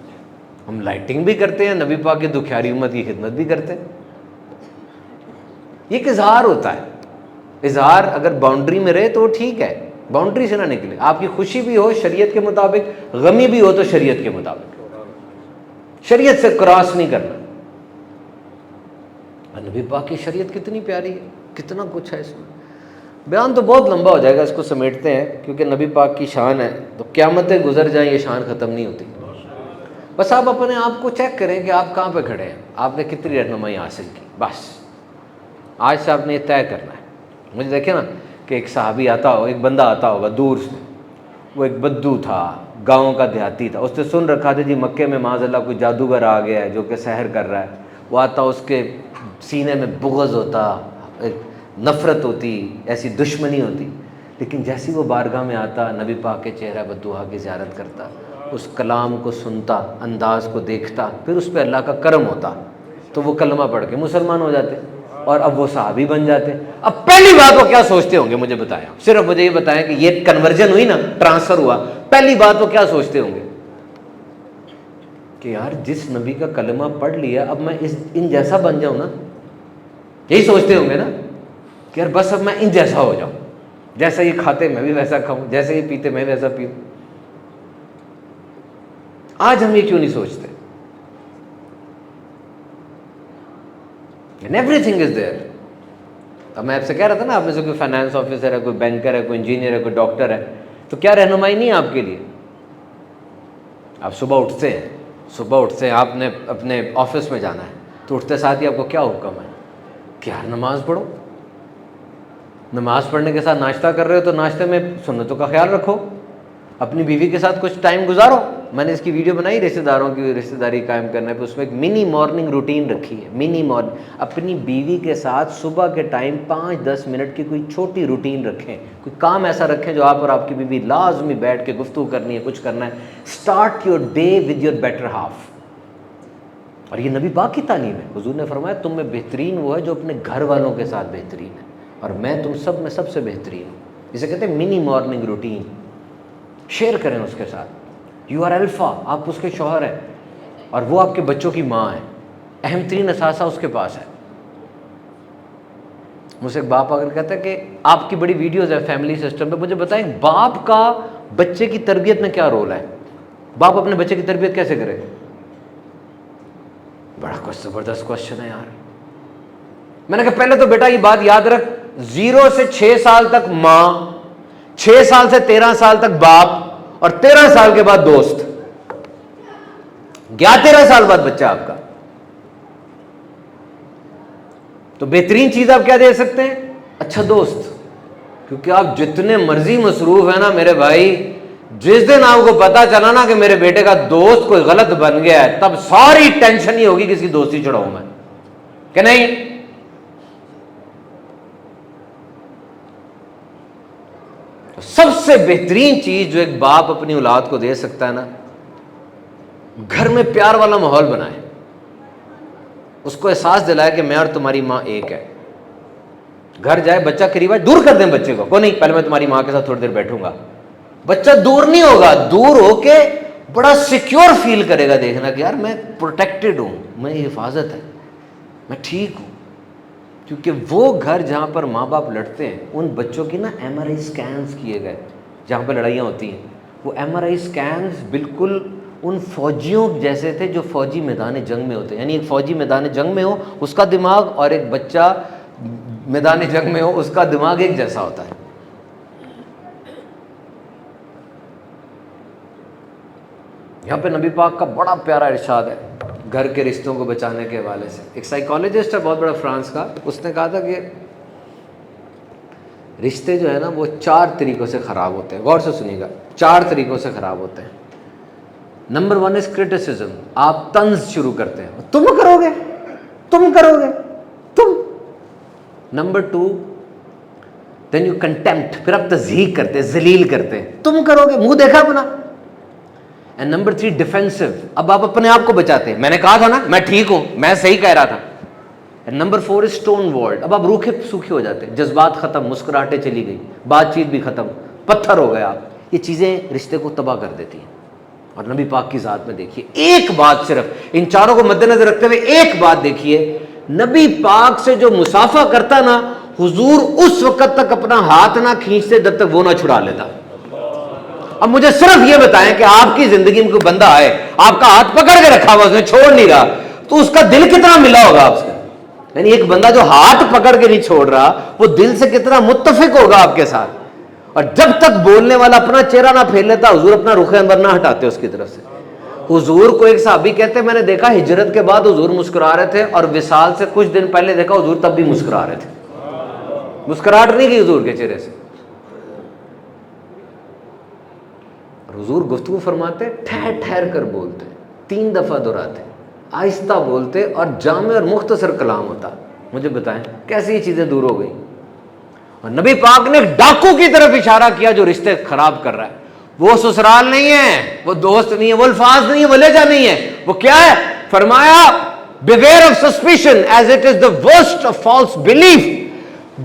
ہم لائٹنگ بھی کرتے ہیں, نبی پاک کی دکھیاری امت کی خدمت بھی کرتے ہیں. یہ ایک اظہار ہوتا ہے. اظہار اگر باؤنڈری میں رہے تو وہ ٹھیک ہے, باؤنڈری سے نہ نکلے. آپ کی خوشی بھی ہو شریعت کے مطابق, غمی بھی ہو تو شریعت کے مطابق, شریعت سے کراس نہیں کرنا. نبی پاک کی شریعت کتنی پیاری ہے, کتنا کچھ ہے اس میں. بیان تو بہت لمبا ہو جائے گا, اس کو سمیٹتے ہیں کیونکہ نبی پاک کی شان ہے, تو قیامتیں گزر جائیں یہ شان ختم نہیں ہوتی. بس آپ اپنے آپ کو چیک کریں کہ آپ کہاں پہ کھڑے ہیں, آپ نے کتنی رہنمائی حاصل کی. بس آج سے آپ نے یہ طے کرنا ہے. مجھے دیکھیں نا کہ ایک صحابی آتا ہو, ایک بندہ آتا ہوگا دور سے, وہ ایک بدو تھا, گاؤں کا دیہاتی تھا. اس نے سن رکھا تھا جی مکے میں معاذ اللہ کوئی جادوگر آ گیا ہے جو کہ سحر کر رہا ہے. وہ آتا, اس کے سینے میں بغض ہوتا, نفرت ہوتی, ایسی دشمنی ہوتی. لیکن جیسی وہ بارگاہ میں آتا, نبی پاک کے چہرہ بدوحا کی زیارت کرتا, اس کلام کو سنتا, انداز کو دیکھتا, پھر اس پہ اللہ کا کرم ہوتا تو وہ کلمہ پڑھ کے مسلمان ہو جاتے اور اب وہ صحابی بن جاتے. اب پہلی بات وہ کیا سوچتے ہوں گے مجھے بتائیں, صرف مجھے یہ بتائیں کہ یہ کنورژن ہوئی نا, ٹرانسفر ہوا, پہلی بات وہ کیا سوچتے ہوں گے کہ یار جس نبی کا کلمہ پڑھ لیا اب میں ان جیسا بن جاؤں نا. یہی سوچتے ہوں گے نا کہ یار بس اب میں ان جیسا ہو جاؤں, جیسا یہ کھاتے میں بھی ویسا کھاؤں, جیسے یہ پیتے میں ویسا پیوں. آج ہم یہ کیوں نہیں سوچتے؟ And everything is there. اب میں آپ سے کہہ رہا تھا نا, آپ میں سے کوئی فائنانس آفیسر ہے, کوئی بینکر ہے, کوئی انجینئر ہے, کوئی ڈاکٹر ہے, تو کیا رہنمائی نہیں ہے آپ کے لیے؟ آپ صبح اٹھتے ہیں, آپ نے اپنے آفس میں جانا ہے, تو اٹھتے ساتھ ہی آپ کو کیا حکم ہے کہ یار نماز پڑھو. نماز پڑھنے کے ساتھ ناشتہ کر رہے ہو تو ناشتے میں سنتوں کا خیال رکھو, اپنی بیوی کے ساتھ کچھ ٹائم گزارو. میں نے اس کی ویڈیو بنائی رشتہ داروں کی رشتہ داری قائم کرنے پہ, اس میں ایک منی مارننگ روٹین رکھی ہے. منی مارننگ, اپنی بیوی کے ساتھ صبح کے ٹائم 5-10 منٹ کی کوئی چھوٹی روٹین رکھیں, کوئی کام ایسا رکھیں جو آپ اور آپ کی بیوی لازمی بیٹھ کے گفتگو کرنی ہے, کچھ کرنا ہے. Start your day with your better half. اور یہ نبی پاک کی تعلیم ہے. حضور نے فرمایا تم میں بہترین وہ ہے جو اپنے گھر والوں کے ساتھ بہترین ہے, اور میں تم سب میں سب سے بہترین ہوں. اسے کہتے ہیں منی مارننگ روٹین. شیئر کریں اس کے ساتھ. یو آر الفا, آپ اس کے شوہر ہیں اور وہ آپ کے بچوں کی ماں ہے. اہم ترین اثاثہ اس کے پاس ہے. مجھ سے ایک باپ اگر کہتا ہے کہ آپ کی بڑی ویڈیوز ہے فیملی سسٹم پہ, مجھے بتائیں باپ کا بچے کی تربیت میں کیا رول ہے؟ باپ اپنے بچے کی تربیت کیسے کرے؟ بڑا کچھ زبردست کوشچن ہے یار. میں نے کہا پہلے تو بیٹا یہ بات یاد رکھ, 0 سے 6 سال تک ماں, 6 سال سے 13 سال تک باپ, اور 13 سال کے بعد دوست. 13 سال بعد بچہ آپ کا. تو بہترین چیز آپ کیا دے سکتے ہیں؟ اچھا دوست. کیونکہ آپ جتنے مرضی مصروف ہیں نا میرے بھائی، جس دن آپ کو پتا چلا نا کہ میرے بیٹے کا دوست کوئی غلط بن گیا ہے، تب ساری ٹینشن ہی ہوگی کس کی دوستی چھڑاؤں میں، کہ نہیں؟ سب سے بہترین چیز جو ایک باپ اپنی اولاد کو دے سکتا ہے نا، گھر میں پیار والا ماحول بنائے، اس کو احساس دلائے کہ میں اور تمہاری ماں ایک ہے۔ گھر جائے بچہ قریب آئے، دور کر دیں بچے کو نہیں پہلے میں تمہاری ماں کے ساتھ تھوڑی دیر بیٹھوں گا، بچہ دور نہیں ہوگا، دور ہو کے بڑا سیکیور فیل کرے گا، دیکھنا کہ یار میں پروٹیکٹڈ ہوں، میں حفاظت ہے، میں ٹھیک ہوں۔ کیونکہ وہ گھر جہاں پر ماں باپ لڑتے ہیں، ان بچوں کی نا ایم آر آئی اسکینس کیے گئے، جہاں پہ لڑائیاں ہوتی ہیں، وہ ایم آر آئی اسکینس بالکل ان فوجیوں جیسے تھے جو فوجی میدان جنگ میں ہوتے ہیں، یعنی ایک فوجی میدان جنگ میں ہو اس کا دماغ اور ایک بچہ میدان جنگ میں ہو اس کا دماغ ایک جیسا ہوتا ہے۔ یہاں پہ نبی پاک کا بڑا پیارا ارشاد ہے گھر کے رشتوں کو بچانے کے حوالے سے۔ ایک سائیکالوجسٹ ہے بہت بڑا فرانس کا، اس نے کہا تھا کہ رشتے جو ہے نا وہ 4 طریقوں سے خراب ہوتے ہیں، غور سے سنیے گا، 4 طریقوں سے خراب ہوتے ہیں۔ نمبر 1 از کرٹیسزم، آپ طنز شروع کرتے ہیں، تم کرو گے، تم کرو گے، تم۔ نمبر 2 دین یو کنٹیمپٹ، پھر آپ تضحیق کرتے، ذلیل کرتے، تم کرو گے، منہ دیکھا اپنا۔ اینڈ نمبر 3 ڈیفینسو، اب آپ اپنے آپ کو بچاتے ہیں، میں نے کہا تھا نا میں ٹھیک ہوں، میں صحیح کہہ رہا تھا۔ And number 4 is stone walled, اب آپ روکھے سوکھے ہو جاتے ہیں، جذبات ختم، مسکراہٹیں چلی گئی، بات چیت بھی ختم، پتھر ہو گئے آپ۔ یہ چیزیں رشتے کو تباہ کر دیتی ہیں۔ اور نبی پاک کی ذات میں دیکھیے، ایک بات صرف ان چاروں کو مد نظر رکھتے ہوئے ایک بات دیکھیے، نبی پاک سے جو مسافہ کرتا نا، حضور اس وقت تک اپنا ہاتھ نہ کھینچتے جب تک وہ نہ چھڑا لیتا۔ اب مجھے صرف یہ بتائیں کہ آپ کی زندگی میں کوئی بندہ آئے، آپ کا ہاتھ پکڑ کے رکھا ہوا، اس نے چھوڑ نہیں رہا، تو اس کا دل کتنا ملا ہوگا آپ سے؟ یعنی ایک بندہ جو ہاتھ پکڑ کے نہیں چھوڑ رہا، وہ دل سے کتنا متفق ہوگا آپ کے ساتھ۔ اور جب تک بولنے والا اپنا چہرہ نہ پھیر لیتا، حضور اپنا رخ انور نہ ہٹاتے اس کی طرف سے۔ حضور کو ایک صحابی کہتے ہیں میں نے دیکھا ہجرت کے بعد حضور مسکرا رہے تھے، اور وصال سے کچھ دن پہلے دیکھا حضور تب بھی مسکرا رہے تھے، مسکراہٹ نہیں کی حضور کے چہرے سے۔ حضور گفتگو فرماتے ٹھہر ٹھہر کر بولتے، 3 دفعہ دہراتے، آہستہ بولتے، اور جامع اور مختصر کلام ہوتا۔ مجھے بتائیں کیسے یہ چیزیں دور ہو گئی؟ اور نبی پاک نے ایک ڈاکو کی طرف اشارہ کیا جو رشتے خراب کر رہا ہے۔ وہ سسرال نہیں ہے، وہ دوست نہیں ہے، وہ الفاظ نہیں ہے، وہ لہجہ نہیں ہے، وہ کیا ہے؟ فرمایا beware of suspicion as it is the worst of false belief،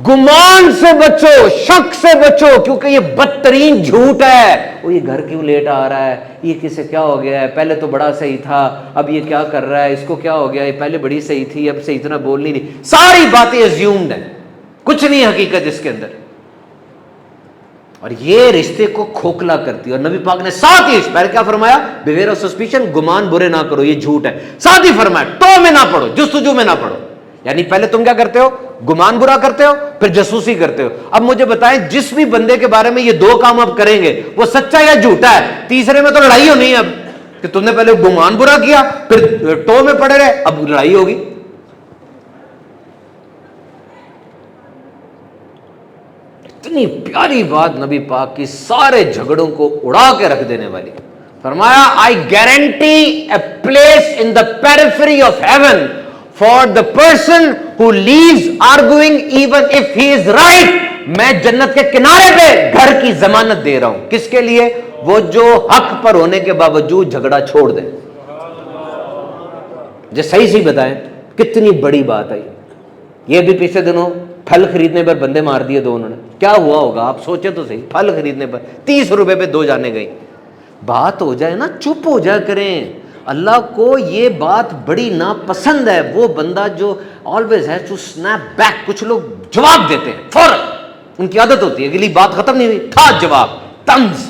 گمان سے بچو، شک سے بچو، کیونکہ یہ بدترین جھوٹ ہے۔ وہ یہ گھر کیوں لیٹ آ رہا ہے، یہ کسے کیا ہو گیا ہے، پہلے تو بڑا صحیح تھا، اب یہ کیا کر رہا ہے، اس کو کیا ہو گیا ہے، پہلے بڑی صحیح تھی اب صحیح اتنا بول نہیں رہی۔ ساری باتیں assumed ہیں، کچھ نہیں حقیقت اس کے اندر، اور یہ رشتے کو کھوکھلا کرتی ہے۔ اور نبی پاک نے ساتھ ہی پہلے کیا فرمایا؟ بیویئر آف سسپیشن، گمان برے نہ کرو، یہ جھوٹ ہے۔ ساتھ ہی فرمایا ٹو میں نہ پڑھو، جستجو میں نہ پڑھو، یعنی پہلے تم کیا کرتے ہو؟ گمان برا کرتے ہو، پھر جاسوسی کرتے ہو۔ اب مجھے بتائیں جس بھی بندے کے بارے میں یہ 2 کام آپ کریں گے، وہ سچا یا جھوٹا ہے؟ تیسرے میں تو لڑائی ہونی ہے اب، کہ تم نے پہلے گمان برا کیا، پھر ٹو میں پڑے رہے، اب لڑائی ہوگی۔ اتنی پیاری بات نبی پاک کی، سارے جھگڑوں کو اڑا کے رکھ دینے والی۔ فرمایا I guarantee a place in the periphery of heaven for the person who leaves arguing even if he is right۔ میں جنت کے کنارے پہ گھر کی ضمانت دے رہا ہوں، کس کے لیے؟ وہ جو حق پر ہونے کے باوجود جھگڑا چھوڑ دے۔ جو صحیح بتائیں کتنی بڑی بات ہے یہ۔ بھی پچھلے دنوں پھل خریدنے پر بندے مار دیے 2 انہوں نے، کیا ہوا ہوگا آپ سوچیں تو صحیح، پھل خریدنے پر 30 روپے پہ 2 جانے گئی۔ بات ہو جائے نا چپ ہو جا کریں، اللہ کو یہ بات بڑی ناپسند ہے، وہ بندہ جو always has to snap back۔ کچھ لوگ جواب دیتے ہیں فوراً، ان کی عادت ہوتی ہے، اگلی بات ختم نہیں ہوئی تھا جواب، طنز،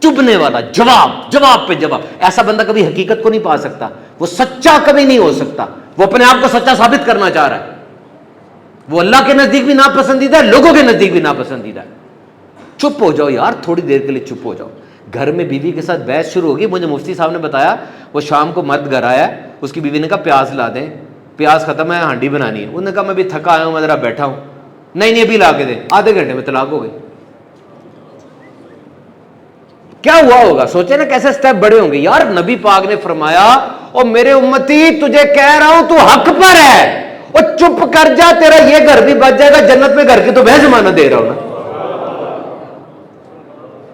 چبھنے والا جواب، جواب پہ جواب۔ ایسا بندہ کبھی حقیقت کو نہیں پا سکتا، وہ سچا کبھی نہیں ہو سکتا، وہ اپنے آپ کو سچا ثابت کرنا چاہ رہا ہے، وہ اللہ کے نزدیک بھی ناپسندیدہ ہے، لوگوں کے نزدیک بھی ناپسندیدہ ہے۔ چپ ہو جاؤ یار، تھوڑی دیر کے لیے چپ ہو جاؤ۔ گھر میں بیوی کے ساتھ بحث شروع ہوگی، مجھے مفتی صاحب نے بتایا، وہ شام کو مرد گھر آیا، اس کی بیوی نے کہا پیاز لا دیں، پیاز ختم ہے، ہانڈی بنانی ہے۔ انہوں نے کہا میں بھی تھکا آیا ہوں، میں ذرا بیٹھا ہوں۔ نہیں ابھی لا کے دیں، آدھے گھنٹے میں طلاق ہو گئی. کیا ہوا ہوگا؟ سوچے نا کیسے سٹیپ بڑے ہوں گے. یار نبی پاک نے فرمایا او میرے امتی تجھے کہہ رہا ہوں تو حق پر ہے، او چپ کر جا، تیرا یہ گھر بھی بچ جائے گا، جنت میں گھر کی تو میں ضمانت دے رہا ہوں نا.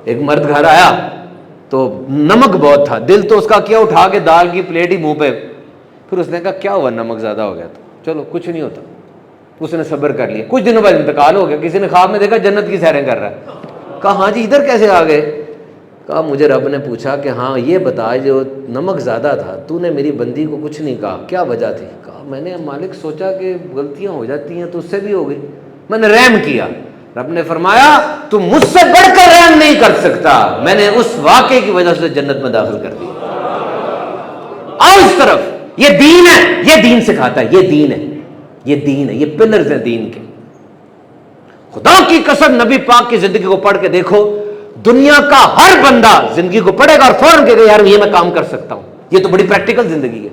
ایک مرد گھر آیا تو نمک بہت تھا، دل تو اس کا کیا، اٹھا کے دال کی پلیٹ ہی منہ پہ. پھر اس نے کہا کیا ہوا، نمک زیادہ ہو گیا؟ تو چلو کچھ نہیں ہوتا. اس نے صبر کر لیا. کچھ دنوں بعد انتقال ہو گیا. کسی نے خواب میں دیکھا جنت کی سیریں کر رہا ہے. کہا ہاں جی ادھر کیسے آ گئے؟ کہا مجھے رب نے پوچھا کہ ہاں یہ بتا جو نمک زیادہ تھا تو نے میری بندی کو کچھ نہیں کہا، کیا وجہ تھی؟ کہا میں نے مالک سوچا کہ غلطیاں ہو جاتی ہیں تو اس سے بھی ہو گئی، میں نے رحم کیا. رب نے فرمایا تو مجھ سے بڑھ کر رحم نہیں کر سکتا، میں نے اس واقعے کی وجہ سے جنت میں داخل کر دی. آؤ اس طرف، یہ دین ہے، یہ دین سکھاتا ہے، یہ دین ہے، یہ دین ہے، یہ پلرز ہیں دین کے. خدا کی قسم نبی پاک کی زندگی کو پڑھ کے دیکھو، دنیا کا ہر بندہ زندگی کو پڑھے گا اور فوراً کہے گا یار یہ میں کام کر سکتا ہوں. یہ تو بڑی پریکٹیکل زندگی ہے،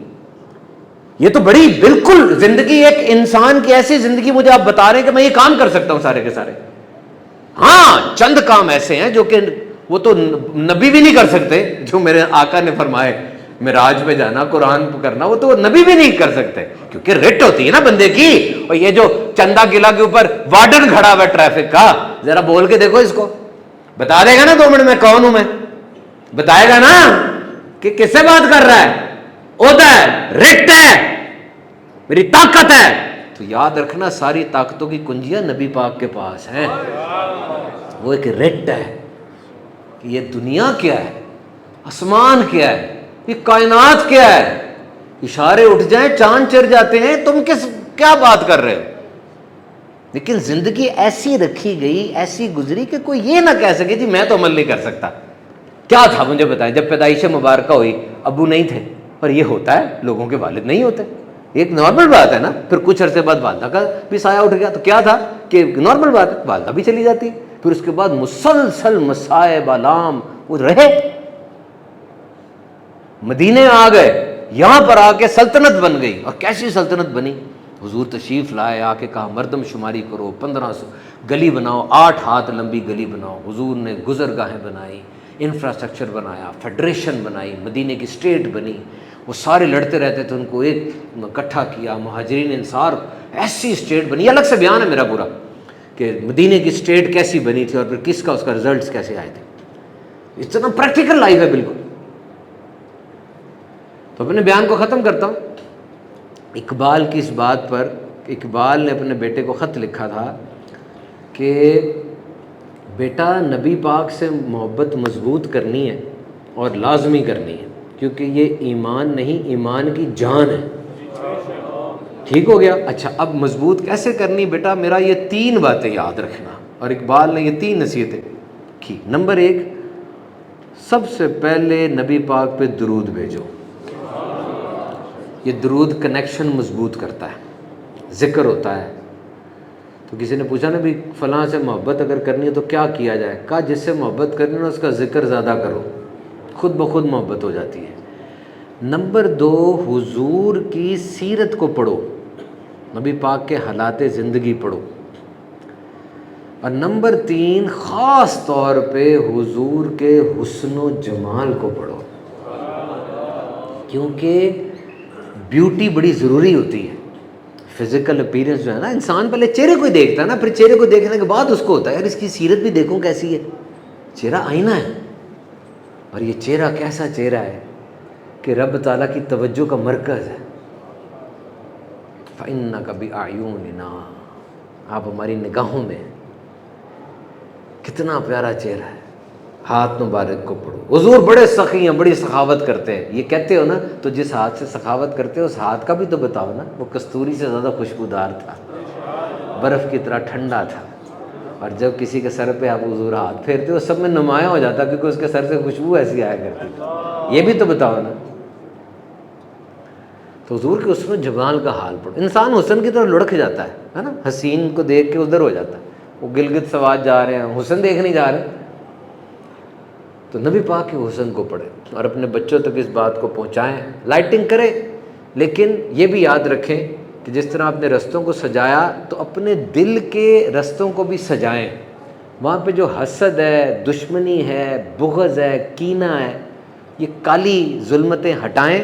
یہ تو بڑی بالکل زندگی، ایک انسان کی ایسی زندگی مجھے آپ بتا رہے ہیں کہ میں یہ کام کر سکتا ہوں سارے کے سارے. ہاں چند کام ایسے ہیں جو کہ وہ تو نبی بھی نہیں کر سکتے، جو میرے آقا نے فرمائے معراج پہ جانا، قرآن کرنا، وہ تو نبی بھی نہیں کر سکتے کیونکہ ریٹ ہوتی ہے نا بندے کی. اور یہ جو چندہ قلعہ کے اوپر وارڈن کھڑا ہوا ہے ٹریفک کا، ذرا بول کے دیکھو اس کو، بتا دے گا نا 2 منٹ میں کون ہوں میں، بتائے گا نا کہ کس سے بات کر رہا ہے، عہدہ ہے، ریٹ ہے، میری طاقت ہے. تو یاد رکھنا ساری طاقتوں کی کنجیاں نبی پاک کے پاس ہیں. وہ ایک ریٹ ہے کہ یہ دنیا کیا ہے، آسمان کیا ہے، یہ کائنات کیا ہے. اشارے اٹھ جائیں چاند چر جاتے ہیں، تم کیا بات کر رہے ہو. لیکن زندگی ایسی رکھی گئی، ایسی گزری کہ کوئی یہ نہ کہہ سکے جی میں تو عمل نہیں کر سکتا. کیا تھا مجھے بتائیں. جب پیدائش مبارکہ ہوئی ابو نہیں تھے، اور یہ ہوتا ہے لوگوں کے والد نہیں ہوتے، ایک نارمل بات ہے نا. پھر کچھ عرصے بعد والدہ کا بھی سایہ اٹھ گیا، تو کیا تھا کہ نارمل بات ہے، والدہ بھی چلی جاتی. پھر اس کے بعد مسلسل مصائب آلام وہ رہے. مدینے آ گئے، یہاں پر آ کے سلطنت بن گئی. اور کیسی سلطنت بنی؟ حضور تشریف لائے، آ کے کہا مردم شماری کرو، 1500 گلی بناؤ، 8 ہاتھ لمبی گلی بناؤ. حضور نے گزرگاہیں بنائی، انفراسٹرکچر بنایا، فیڈریشن بنائی، مدینے کی اسٹیٹ بنی. وہ سارے لڑتے رہتے تھے، ان کو ایک اکٹھا کیا، مہاجرین انصار، ایسی اسٹیٹ بنی. یہ الگ سے بیان ہے میرا پورا کہ مدینے کی اسٹیٹ کیسی بنی تھی اور پھر کس کا اس کا رزلٹس کیسے آئے تھے. اتنا پریکٹیکل لائف ہے بالکل. تو اپنے بیان کو ختم کرتا ہوں. اقبال کی اس بات پر، اقبال نے اپنے بیٹے کو خط لکھا تھا کہ بیٹا نبی پاک سے محبت مضبوط کرنی ہے اور لازمی کرنی ہے، کیونکہ یہ ایمان نہیں، ایمان کی جان ہے. ٹھیک ہو گیا؟ اچھا اب مضبوط کیسے کرنی بیٹا؟ میرا یہ 3 باتیں یاد رکھنا. اور اقبال نے یہ 3 نصیحتیں کی. نمبر 1، سب سے پہلے نبی پاک پہ درود بھیجو. یہ درود کنیکشن مضبوط کرتا ہے، ذکر ہوتا ہے. تو کسی نے پوچھا نا بھی فلاں سے محبت اگر کرنی ہے تو کیا کیا جائے؟ کہا جس سے محبت کرنی ہے اس کا ذکر زیادہ کرو، خود بخود محبت ہو جاتی ہے. نمبر 2، حضور کی سیرت کو پڑھو، نبی پاک کے حالات زندگی پڑھو. اور نمبر 3، خاص طور پہ حضور کے حسن و جمال کو پڑھو، کیونکہ بیوٹی بڑی ضروری ہوتی ہے. فزیکل اپیرنس جو ہے نا، انسان پہلے چہرے کو ہی دیکھتا ہے نا، پھر چہرے کو دیکھنے کے بعد اس کو ہوتا ہے یار اس کی سیرت بھی دیکھوں کیسی ہے. چہرہ آئینہ ہے، اور یہ چہرہ کیسا چہرہ ہے کہ رب تعالیٰ کی توجہ کا مرکز ہے. فَإِنَّكَ بِأَعْيُنِنَا، آپ ہماری نگاہوں میں. کتنا پیارا چہرہ ہے. ہاتھ مبارک کو پڑھو. حضور بڑے سخی ہیں، بڑی سخاوت کرتے ہیں. یہ کہتے ہو نا تو جس ہاتھ سے سخاوت کرتے ہو اس ہاتھ کا بھی تو بتاؤ نا. وہ کستوری سے زیادہ خوشبودار تھا، برف کی طرح ٹھنڈا تھا. اور جب کسی کے سر پہ آپ حضور ہاتھ پھیرتے ہو سب میں نمایاں ہو جاتا کیونکہ اس کے سر سے خوشبو ایسی آیا کرتی تھی. یہ بھی تو بتاؤ نا. تو حضور کے حسن و جمال کا حال پڑھو. انسان حسن کی طرف لڑک جاتا ہے نا، حسین کو دیکھ کے ادھر ہو جاتا ہے. وہ گلگت سوات جا رہے ہیں، حسن دیکھ نہیں جا رہے. تو نبی پاک کے حسن کو پڑھیں اور اپنے بچوں تک اس بات کو پہنچائیں. لائٹنگ کریں، لیکن یہ بھی یاد رکھیں کہ جس طرح آپ نے رستوں کو سجایا تو اپنے دل کے رستوں کو بھی سجائیں. وہاں پہ جو حسد ہے، دشمنی ہے، بغض ہے، کینہ ہے، یہ کالی ظلمتیں ہٹائیں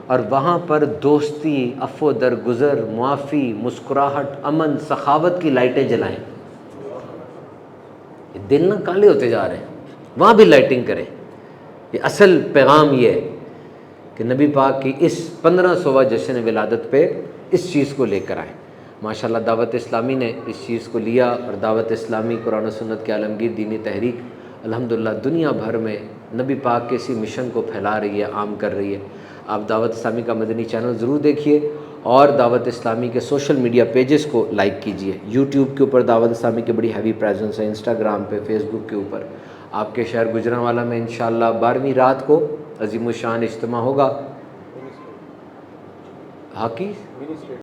اور وہاں پر دوستی، عفو درگزر، معافی، مسکراہٹ، امن، سخاوت کی لائٹیں جلائیں. یہ دل نہ کالے ہوتے جا رہے ہیں، وہاں بھی لائٹنگ کریں. یہ اصل پیغام یہ ہے کہ نبی پاک کی اس 1500واں جشن ولادت پہ اس چیز کو لے کر آئیں. ماشاءاللہ دعوت اسلامی نے اس چیز کو لیا، اور دعوت اسلامی قرآن و سنت کے عالمگیر دینی تحریک الحمدللہ دنیا بھر میں نبی پاک کے اسی مشن کو پھیلا رہی ہے، عام کر رہی ہے. آپ دعوت اسلامی کا مدنی چینل ضرور دیکھیے اور دعوت اسلامی کے سوشل میڈیا پیجز کو لائک کیجیے. یوٹیوب کے اوپر دعوت اسلامی کی بڑی ہیوی پریزنس ہے، انسٹاگرام پہ، فیس بک کے اوپر. آپ کے شہر گجرانوالہ میں انشاءاللہ 12ویں رات کو عظیم الشان اجتماع ہوگا. ہاکی